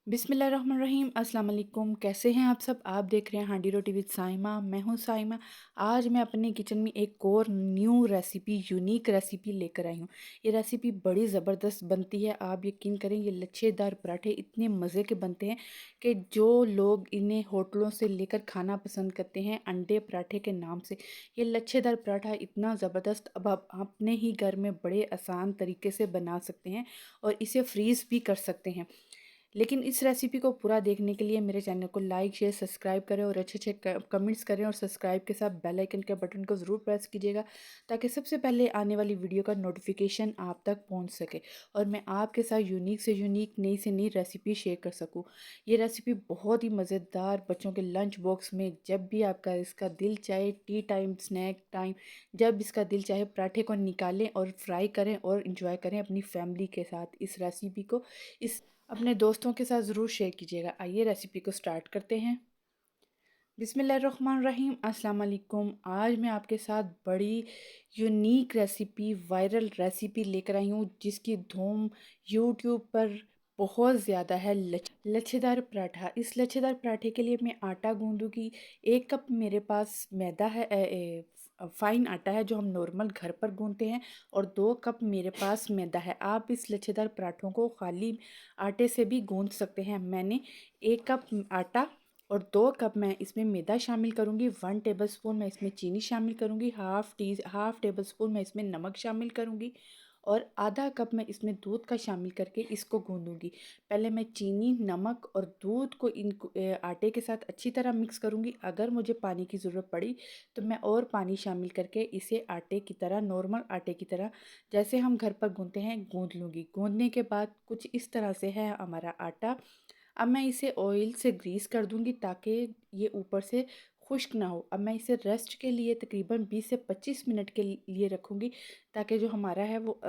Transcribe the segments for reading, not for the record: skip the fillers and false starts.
बिस्मिल्लाहिर्रहमानिर्रहीम अस्सलाम वालेकुम। कैसे हैं आप सब। आप देख रहे हैं हांडी रोटी विद साइमा। मैं हूं साइमा। आज मैं अपने किचन में एक और न्यू रेसिपी यूनिक रेसिपी लेकर आई हूं। ये रेसिपी बड़ी ज़बरदस्त बनती है। आप यकीन करें, ये लच्छेदार पराठे इतने मज़े के बनते हैं कि जो लोग इन्हें होटलों से लेकर खाना पसंद करते हैं अंडे पराठे के नाम से, ये लच्छेदार पराठा इतना ज़बरदस्त अब आप अपने ही घर में बड़े आसान तरीके से बना सकते हैं और इसे फ्रीज़ भी कर सकते हैं। लेकिन इस रेसिपी को पूरा देखने के लिए मेरे चैनल को लाइक शेयर सब्सक्राइब करें और अच्छे अच्छे कमेंट्स करें और सब्सक्राइब के साथ बेल आइकन के बटन को ज़रूर प्रेस कीजिएगा ताकि सबसे पहले आने वाली वीडियो का नोटिफिकेशन आप तक पहुंच सके और मैं आपके साथ यूनिक से यूनिक नई से नई रेसिपी शेयर कर सकूं। ये रेसिपी बहुत ही मज़ेदार, बच्चों के लंच बॉक्स में जब भी आपका इसका दिल चाहे, टी टाइम, स्नैक टाइम, जब इसका दिल चाहे पराठे को निकालें और फ्राई करें और इंजॉय करें अपनी फैमिली के साथ। इस रेसिपी को इस अपने दोस्तों के साथ ज़रूर शेयर कीजिएगा। आइए रेसिपी को स्टार्ट करते हैं। बिस्मिल्लाहिर्रहमानिर्रहीम अस्सलाम वालेकुम। आज मैं आपके साथ बड़ी यूनिक रेसिपी, वायरल रेसिपी लेकर आई हूँ जिसकी धूम यूट्यूब पर बहुत ज़्यादा है। लच्छेदार पराठा। इस लच्छेदार पराठे के लिए मैं आटा गूंदूँगी। 1 कप मेरे पास मैदा है, फ़ाइन आटा है जो हम नॉर्मल घर पर गूंदते हैं, और 2 कप मेरे पास मैदा है। आप इस लच्छेदार पराठों को खाली आटे से भी गूंद सकते हैं। मैंने 1 कप आटा और 2 कप मैं इसमें मैदा शामिल करूँगी। 1 टेबल स्पून मैं इसमें चीनी शामिल करूँगी। हाफ़ टेबल स्पून मैं इसमें नमक शामिल करूँगी और आधा कप मैं इसमें दूध का शामिल करके इसको गूँधूँगी। पहले मैं चीनी, नमक और दूध को आटे के साथ अच्छी तरह मिक्स करूँगी। अगर मुझे पानी की ज़रूरत पड़ी तो मैं और पानी शामिल करके इसे आटे की तरह, नॉर्मल आटे की तरह जैसे हम घर पर गूँधते हैं, गूँध लूँगी। गूँधने के बाद कुछ इस तरह से है हमारा आटा। अब मैं इसे ऑयल से ग्रीस कर दूंगी ताकि ये ऊपर से खुश्क ना हो। अब मैं इसे रेस्ट के लिए तकरीबन 20 से 25 मिनट के लिए रखूँगी ताकि जो हमारा है वो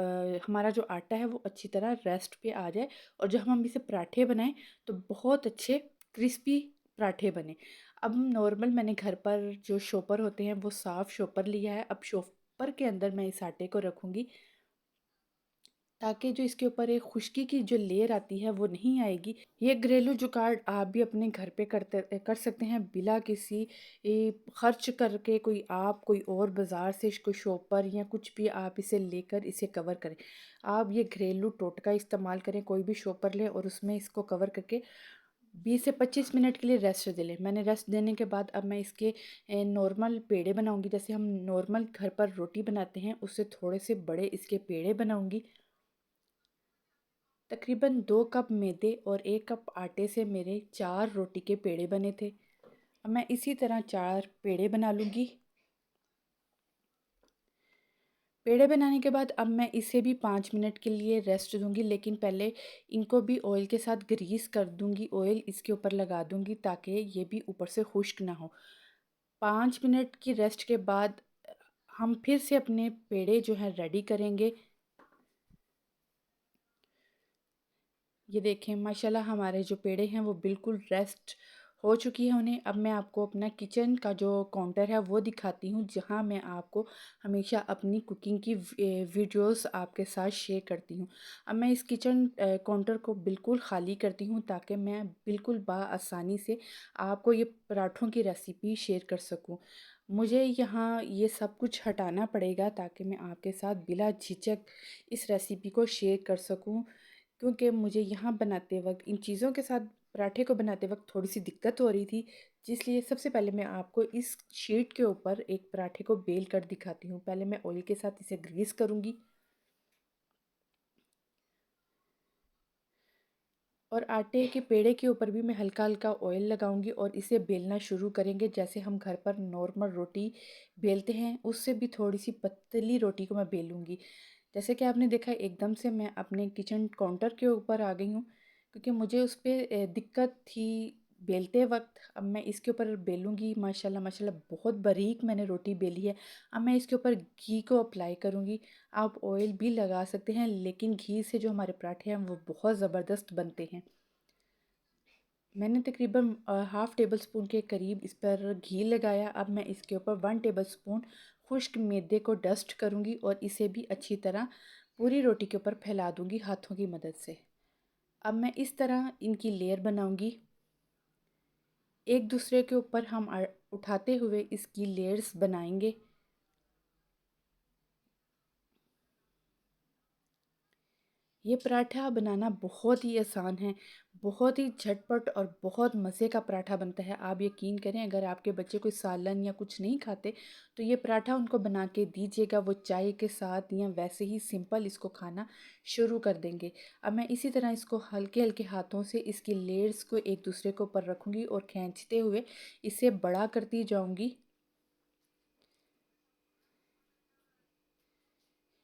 हमारा जो आटा है वो अच्छी तरह रेस्ट पे आ जाए और जब हम इसे पराठे बनाएं तो बहुत अच्छे क्रिस्पी पराठे बने। अब नॉर्मल मैंने घर पर जो शॉपर होते हैं वो साफ़ शॉपर लिया है। अब शॉपर के अंदर मैं इस आटे को रखूँगी ताकि जो इसके ऊपर एक खुश्की की जो लेयर आती है वो नहीं आएगी। ये घरेलू जुगाड़ आप भी अपने घर पे कर सकते हैं बिना किसी खर्च करके। कोई और बाज़ार से कोई शॉपर या कुछ भी आप इसे लेकर इसे कवर करें। आप ये घरेलू टोटका इस्तेमाल करें, कोई भी शॉपर लें और उसमें इसको कवर करके 20 से 25 मिनट के लिए रेस्ट दे लें। मैंने रेस्ट देने के बाद अब मैं इसके नॉर्मल पेड़े बनाऊंगी। जैसे हम नॉर्मल घर पर रोटी बनाते हैं उससे थोड़े से बड़े इसके पेड़े बनाऊंगी। तकरीबन 2 कप मैदे और 1 कप आटे से मेरे 4 रोटी के पेड़े बने थे। अब मैं इसी तरह 4 पेड़े बना लूँगी। पेड़े बनाने के बाद अब मैं इसे भी 5 मिनट के लिए रेस्ट दूंगी, लेकिन पहले इनको भी ऑयल के साथ ग्रीस कर दूंगी। ऑयल इसके ऊपर लगा दूंगी ताकि ये भी ऊपर से खुश्क ना हो। 5 मिनट की रेस्ट के बाद हम फिर से अपने पेड़े जो हैं रेडी करेंगे। ये देखें माशाल्लाह हमारे जो पेड़े हैं वो बिल्कुल रेस्ट हो चुकी है उन्हें। अब मैं आपको अपना किचन का जो काउंटर है वो दिखाती हूँ जहाँ मैं आपको हमेशा अपनी कुकिंग की वीडियोस आपके साथ शेयर करती हूँ। अब मैं इस किचन काउंटर को बिल्कुल ख़ाली करती हूँ ताकि मैं बिल्कुल आसानी से आपको ये पराठों की रेसिपी शेयर कर सकूँ। मुझे यहाँ ये सब कुछ हटाना पड़ेगा ताकि मैं आपके साथ बिला झिझक इस रेसिपी को शेयर कर सकूँ, क्योंकि मुझे यहाँ बनाते वक्त इन चीज़ों के साथ पराठे को बनाते वक्त थोड़ी सी दिक्कत हो रही थी। जिसलिए सबसे पहले मैं आपको इस शीट के ऊपर एक पराठे को बेल कर दिखाती हूँ। पहले मैं ऑयल के साथ इसे ग्रीस करूँगी और आटे के पेड़े के ऊपर भी मैं हल्का हल्का ऑयल लगाऊंगी और इसे बेलना शुरू करेंगे। जैसे हम घर पर नॉर्मल रोटी बेलते हैं उससे भी थोड़ी सी पतली रोटी को मैं बेलूंगी। जैसे कि आपने देखा एकदम से मैं अपने किचन काउंटर के ऊपर आ गई हूँ क्योंकि मुझे उस पर दिक्कत थी बेलते वक्त। अब मैं इसके ऊपर बेलूंगी। माशाल्लाह माशाल्लाह बहुत बारीक मैंने रोटी बेली है। अब मैं इसके ऊपर घी को अप्लाई करूँगी। आप ऑयल भी लगा सकते हैं लेकिन घी से जो हमारे पराठे हैं वो बहुत ज़बरदस्त बनते हैं। मैंने तकरीबन हाफ़ टेबल स्पून के करीब इस पर घी लगाया। अब मैं इसके ऊपर 1 टेबल स्पून खुश्क मैदे को डस्ट करूँगी और इसे भी अच्छी तरह पूरी रोटी के ऊपर फैला दूँगी हाथों की मदद से। अब मैं इस तरह इनकी लेयर बनाऊंगी। एक दूसरे के ऊपर हम उठाते हुए इसकी लेयर्स बनाएंगे। ये पराठा बनाना बहुत ही आसान है, बहुत ही झटपट और बहुत मज़े का पराठा बनता है। आप यकीन करें, अगर आपके बच्चे कोई सालन या कुछ नहीं खाते तो ये पराठा उनको बना के दीजिएगा, वो चाय के साथ या वैसे ही सिंपल इसको खाना शुरू कर देंगे। अब मैं इसी तरह इसको हल्के हल्के हाथों से इसकी लेयर्स को एक दूसरे के ऊपर रखूँगी और खींचते हुए इसे बड़ा करती जाऊँगी।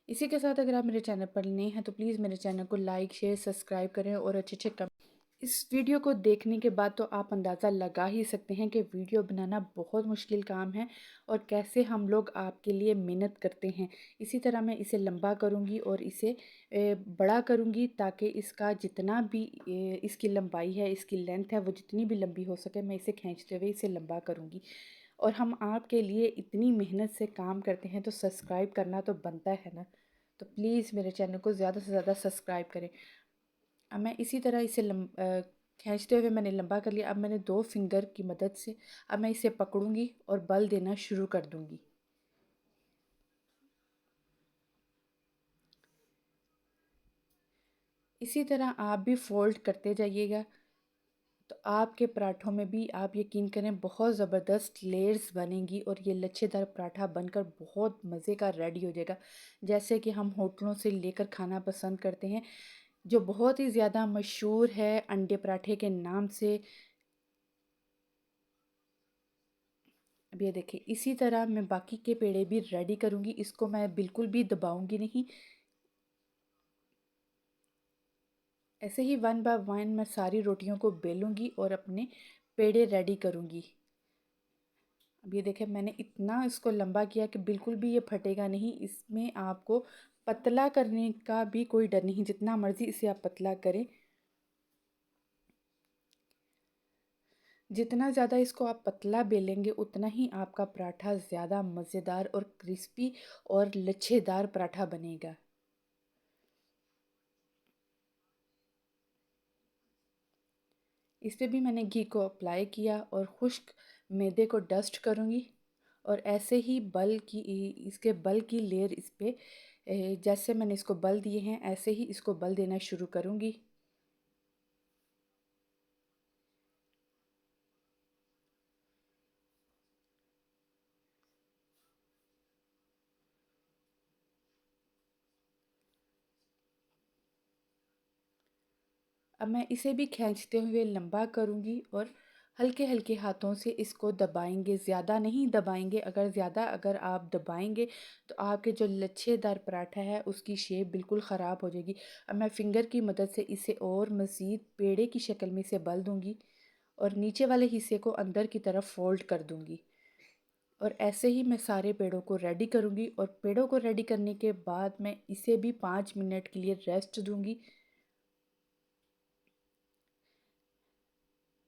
इसी के साथ अगर आप मेरे चैनल पर नए हैं तो प्लीज़ मेरे चैनल को लाइक शेयर सब्सक्राइब करें और अच्छे अच्छे कमेंट। इस वीडियो को देखने के बाद तो आप अंदाज़ा लगा ही सकते हैं कि वीडियो बनाना बहुत मुश्किल काम है और कैसे हम लोग आपके लिए मेहनत करते हैं। इसी तरह मैं इसे लंबा करूंगी और इसे बड़ा करूंगी ताकि इसका जितना भी इसकी लंबाई है, इसकी लेंथ है, वो जितनी भी लंबी हो सके मैं इसे खींचते हुए इसे लंबा करूंगी। और हम आपके लिए इतनी मेहनत से काम करते हैं तो सब्सक्राइब करना तो बनता है ना। तो प्लीज़ मेरे चैनल को ज़्यादा से ज़्यादा सब्सक्राइब करें। अब मैं इसी तरह इसे खींचते हुए मैंने लंबा कर लिया। अब मैंने दो फिंगर की मदद से अब मैं इसे पकड़ूंगी और बल देना शुरू कर दूंगी। इसी तरह आप भी फोल्ड करते जाइएगा तो आपके पराठों में भी आप यकीन करें बहुत ज़बरदस्त लेयर्स बनेंगी और ये लच्छेदार पराठा बनकर बहुत मज़े का रेडी हो जाएगा। जैसे कि हम होटलों से लेकर खाना पसंद करते हैं, जो बहुत ही ज़्यादा मशहूर है अंडे पराठे के नाम से। अब ये देखिए, इसी तरह मैं बाकी के पेड़े भी रेडी करूँगी। इसको मैं बिल्कुल भी दबाऊंगी नहीं, ऐसे ही वन बाय वन मैं सारी रोटियों को बेलूंगी और अपने पेड़े रेडी करूँगी। अब ये देखें, मैंने इतना इसको लंबा किया कि बिल्कुल भी ये फटेगा नहीं। इसमें आपको पतला करने का भी कोई डर नहीं, जितना मर्ज़ी इसे आप पतला करें। जितना ज़्यादा इसको आप पतला बेलेंगे उतना ही आपका पराठा ज़्यादा मज़ेदार और क्रिस्पी और लच्छेदार पराठा बनेगा। इस पे भी मैंने घी को अप्लाई किया और खुश्क मैदे को डस्ट करूँगी और ऐसे ही बल की इसके बल की लेयर इस पे जैसे मैंने इसको बल दिए हैं ऐसे ही इसको बल देना शुरू करूँगी। अब मैं इसे भी खींचते हुए लंबा करूँगी और हल्के हल्के हाथों से इसको दबाएंगे, ज़्यादा नहीं दबाएंगे। अगर आप दबाएंगे तो आपके जो लच्छेदार पराठा है उसकी शेप बिल्कुल ख़राब हो जाएगी। अब मैं फिंगर की मदद से इसे और मज़ीद पेड़े की शक्ल में इसे बल दूँगी और नीचे वाले हिस्से को अंदर की तरफ फोल्ड कर दूँगी। और ऐसे ही मैं सारे पेड़ों को रेडी करूँगी और पेड़ों को रेडी करने के बाद मैं इसे भी 5 मिनट के लिए रेस्ट दूँगी।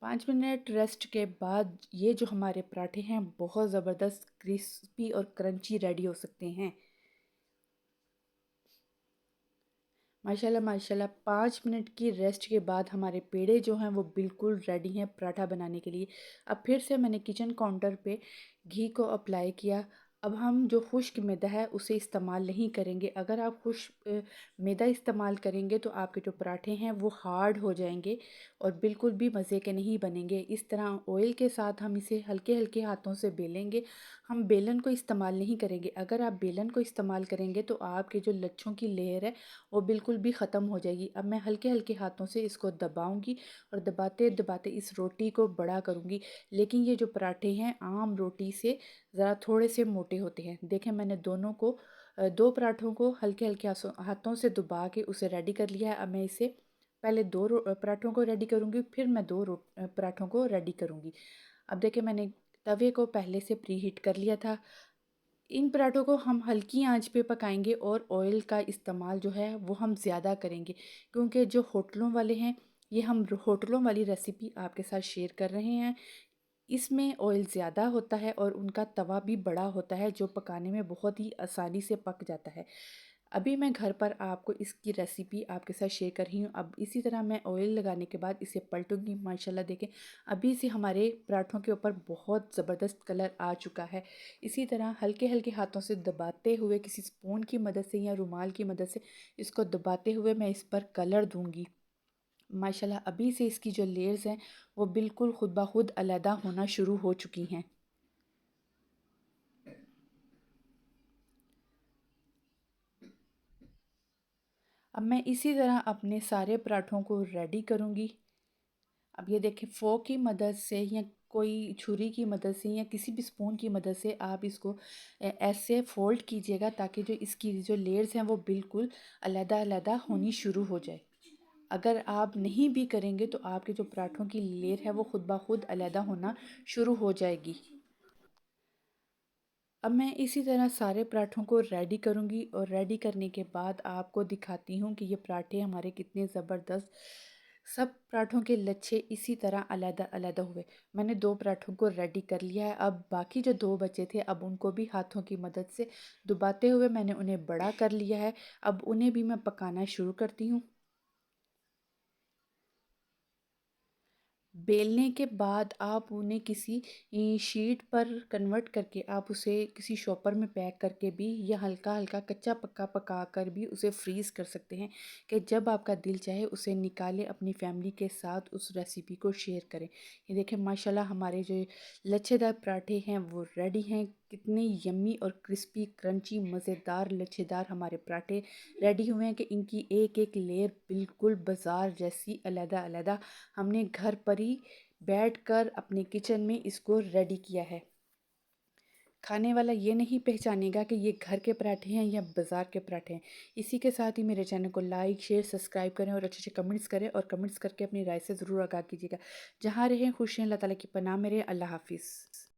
5 मिनट रेस्ट के बाद ये जो हमारे पराठे हैं बहुत ज़बरदस्त क्रिस्पी और क्रंची रेडी हो सकते हैं। माशाल्लाह माशाल्लाह, 5 मिनट की रेस्ट के बाद हमारे पेड़े जो हैं वो बिल्कुल रेडी हैं पराठा बनाने के लिए। अब फिर से मैंने किचन काउंटर पे घी को अप्लाई किया। अब हम जो खुश्क मैदा है उसे इस्तेमाल नहीं करेंगे। अगर आप मैदा इस्तेमाल करेंगे तो आपके जो पराठे हैं वो हार्ड हो जाएंगे और बिल्कुल भी मज़े के नहीं बनेंगे। इस तरह ऑयल के साथ हम इसे हल्के हल्के हाथों से बेलेंगे। हम बेलन को इस्तेमाल नहीं करेंगे। अगर आप बेलन को इस्तेमाल करेंगे तो आपके जो लच्छों की लेयर है वो बिल्कुल भी ख़त्म हो जाएगी। अब मैं हल्के हल्के हाथों से इसको दबाऊंगी और दबाते दबाते इस रोटी को बड़ा करूंगी। लेकिन ये जो पराठे हैं आम रोटी से ज़रा थोड़े से मोटे होते हैं। देखें, मैंने दो पराठों को हल्के हल्के हाथों से दबा के उसे रेडी कर लिया है। अब मैं इसे पहले पराठों को रेडी करूंगी, फिर मैं पराठों को रेडी करूंगी। अब देखें, मैंने तवे को पहले से प्री हीट कर लिया था। इन पराठों को हम हल्की आंच पे पकाएंगे और ऑयल का इस्तेमाल जो है वो हम ज़्यादा करेंगे, क्योंकि जो होटलों वाले हैं, ये हम होटलों वाली रेसिपी आपके साथ शेयर कर रहे हैं। इसमें ऑयल ज़्यादा होता है और उनका तवा भी बड़ा होता है जो पकाने में बहुत ही आसानी से पक जाता है। अभी मैं घर पर आपको इसकी रेसिपी आपके साथ शेयर कर रही हूँ। अब इसी तरह मैं ऑयल लगाने के बाद इसे पलटूंगी। माशाल्लाह देखें, अभी से हमारे पराठों के ऊपर बहुत ज़बरदस्त कलर आ चुका है। इसी तरह हल्के हल्के हाथों से दबाते हुए, किसी स्पून की मदद से या रुमाल की मदद से इसको दबाते हुए मैं इस पर कलर दूंगी। माशाल्लाह अभी से इसकी जो लेयर्स हैं वो बिल्कुल खुद ब खुद अलहदा होना शुरू हो चुकी हैं। अब मैं इसी तरह अपने सारे पराठों को रेडी करूँगी। अब ये देखें, फ़ोर्क की मदद से या कोई छुरी की मदद से या किसी भी स्पून की मदद से आप इसको ऐसे फ़ोल्ड कीजिएगा ताकि जो इसकी जो लेयर्स हैं वो बिल्कुल अलग-अलग होनी शुरू हो जाए। अगर आप नहीं भी करेंगे तो आपके जो पराठों की लेयर है वो खुद ब खुद अलग होना शुरू हो जाएगी। अब मैं इसी तरह सारे पराठों को रेडी करूँगी और रेडी करने के बाद आपको दिखाती हूँ कि ये पराठे हमारे कितने ज़बरदस्त, सब पराठों के लच्छे इसी तरह अलग-अलग हुए। मैंने 2 पराठों को रेडी कर लिया है। अब बाकी जो 2 बचे थे, अब उनको भी हाथों की मदद से दबाते हुए मैंने उन्हें बड़ा कर लिया है। अब उन्हें भी मैं पकाना शुरू करती हूँ। बेलने के बाद आप उन्हें किसी शीट पर कन्वर्ट करके आप उसे किसी शॉपर में पैक करके भी या हल्का हल्का कच्चा पक्का पका कर भी उसे फ्रीज़ कर सकते हैं कि जब आपका दिल चाहे उसे निकालें, अपनी फैमिली के साथ उस रेसिपी को शेयर करें। ये देखें, माशाल्लाह हमारे जो लच्छेदार पराठे हैं वो रेडी हैं। कितने यम्मी और क्रिस्पी क्रंची मज़ेदार लच्छेदार हमारे पराठे रेडी हुए हैं कि इनकी एक एक लेयर बिल्कुल बाज़ार जैसी अलग-अलग हमने घर पर ही बैठकर अपने किचन में इसको रेडी किया है। खाने वाला ये नहीं पहचानेगा कि ये घर के पराठे हैं या बाज़ार के पराठे हैं। इसी के साथ ही मेरे चैनल को लाइक, शेयर, सब्सक्राइब करें और अच्छे-अच्छे कमेंट्स करें और कमेंट्स करके अपनी राय से ज़रूर आगाह कीजिएगा। जहाँ रहें खुश रहें, अल्लाह ताला की पनाह में रहें। अल्लाह हाफ़िज़।